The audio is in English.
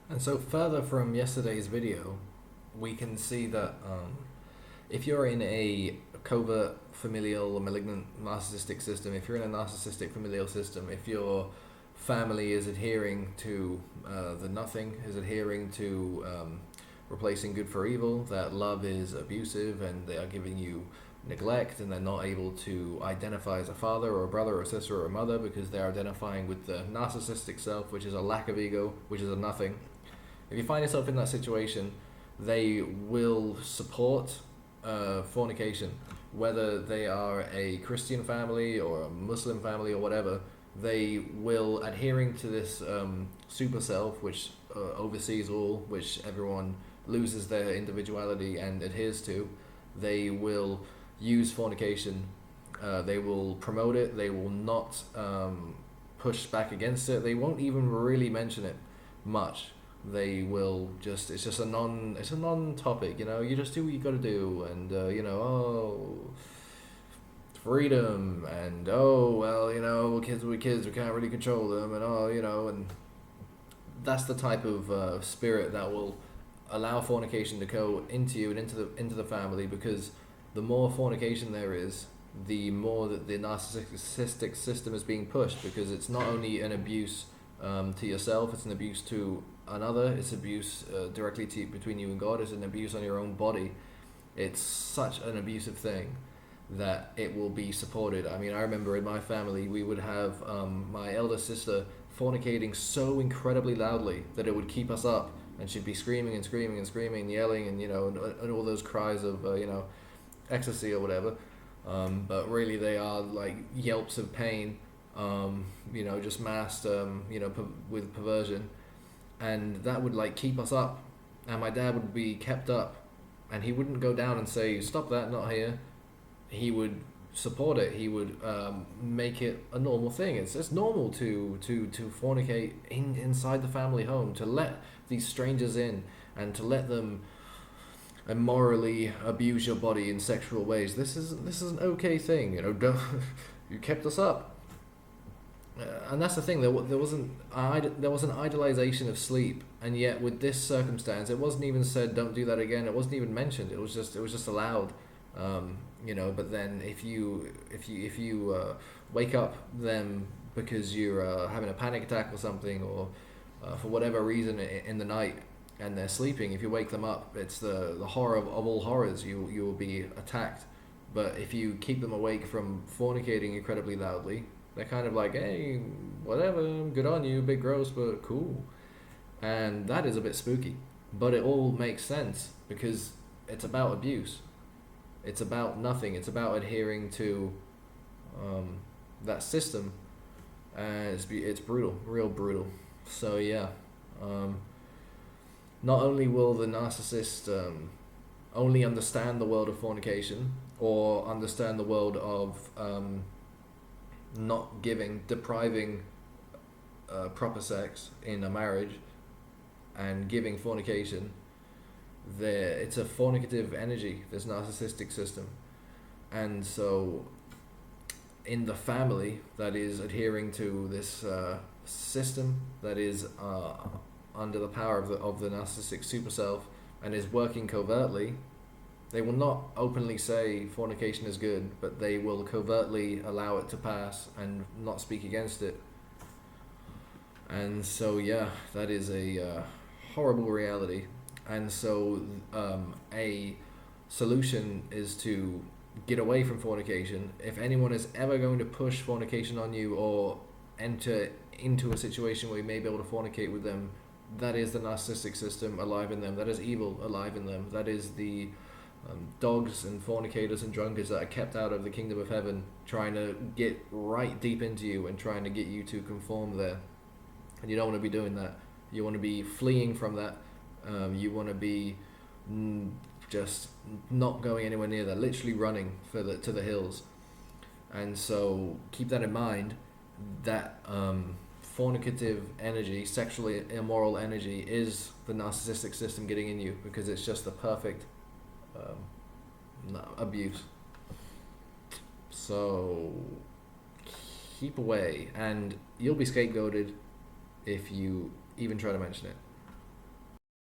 And so further from yesterday's video, we can see that if you're in a covert familial or malignant narcissistic system, if you're in a narcissistic familial system, if your family is adhering to the nothing, is adhering to replacing good for evil, that love is abusive and they are giving you neglect and they're not able to identify as a father or a brother or a sister or a mother because they're identifying with the narcissistic self, which is a lack of ego, which is a nothing. If you find yourself in that situation, they will support fornication, whether they are a Christian family or a Muslim family or whatever. They will, adhering to this super self, which oversees all, which everyone loses their individuality and adheres to. They will use fornication. They will promote it. They will not push back against it. They won't even really mention it much. They will just, it's just it's a non-topic, you just do what you gotta do, and freedom, and kids will be kids, we can't really control them, and and that's the type of spirit that will allow fornication to go into you and into the family, because the more fornication there is, the more that the narcissistic system is being pushed, because it's not only an abuse to yourself, it's an abuse to another, it's abuse directly between you and God, it's an abuse on your own body. It's such an abusive thing that it will be supported. I mean, I remember in my family we would have my elder sister fornicating so incredibly loudly that it would keep us up, and she'd be screaming and screaming and screaming and yelling, and all those cries of ecstasy or whatever, but really they are like yelps of pain, just masked with perversion. And that would like keep us up, and my dad would be kept up, and he wouldn't go down and say stop that, not here. He would support it. He would make it a normal thing. It's normal to fornicate inside the family home, to let these strangers in and to let them immorally abuse your body in sexual ways. This is an okay thing, don't, you kept us up. And that's the thing. There wasn't there was an idolization of sleep, and yet with this circumstance, it wasn't even said don't do that again. It wasn't even mentioned. It was just allowed. But then if you wake up them because you're having a panic attack or something, or for whatever reason in the night, and they're sleeping, if you wake them up, it's the horror of all horrors. You will be attacked. But if you keep them awake from fornicating incredibly loudly, they're kind of like, hey, whatever, good on you, bit gross, but cool. And that is a bit spooky. But it all makes sense, because it's about abuse. It's about nothing. It's about adhering to that system. And it's brutal, real brutal. So yeah, not only will the narcissist only understand the world of fornication, or understand the world of not depriving proper sex in a marriage, and giving fornication, it's a fornicative energy, this narcissistic system. And so in the family that is adhering to this system, that is under the power of the narcissistic super self, and is working covertly, they will not openly say fornication is good, but they will covertly allow it to pass and not speak against it. And so yeah, that is a horrible reality. And so a solution is to get away from fornication. If anyone is ever going to push fornication on you, or enter into a situation where you may be able to fornicate with them, that is the narcissistic system alive in them. That is evil alive in them. That is the dogs and fornicators and drunkards that are kept out of the kingdom of heaven, trying to get right deep into you and trying to get you to conform there. And you don't want to be doing that. You want to be fleeing from that. You want to be just not going anywhere near that, literally running to the hills. And so keep that in mind, that fornicative energy, sexually immoral energy, is the narcissistic system getting in you, because it's just the perfect abuse. So keep away, and you'll be scapegoated if you even try to mention it.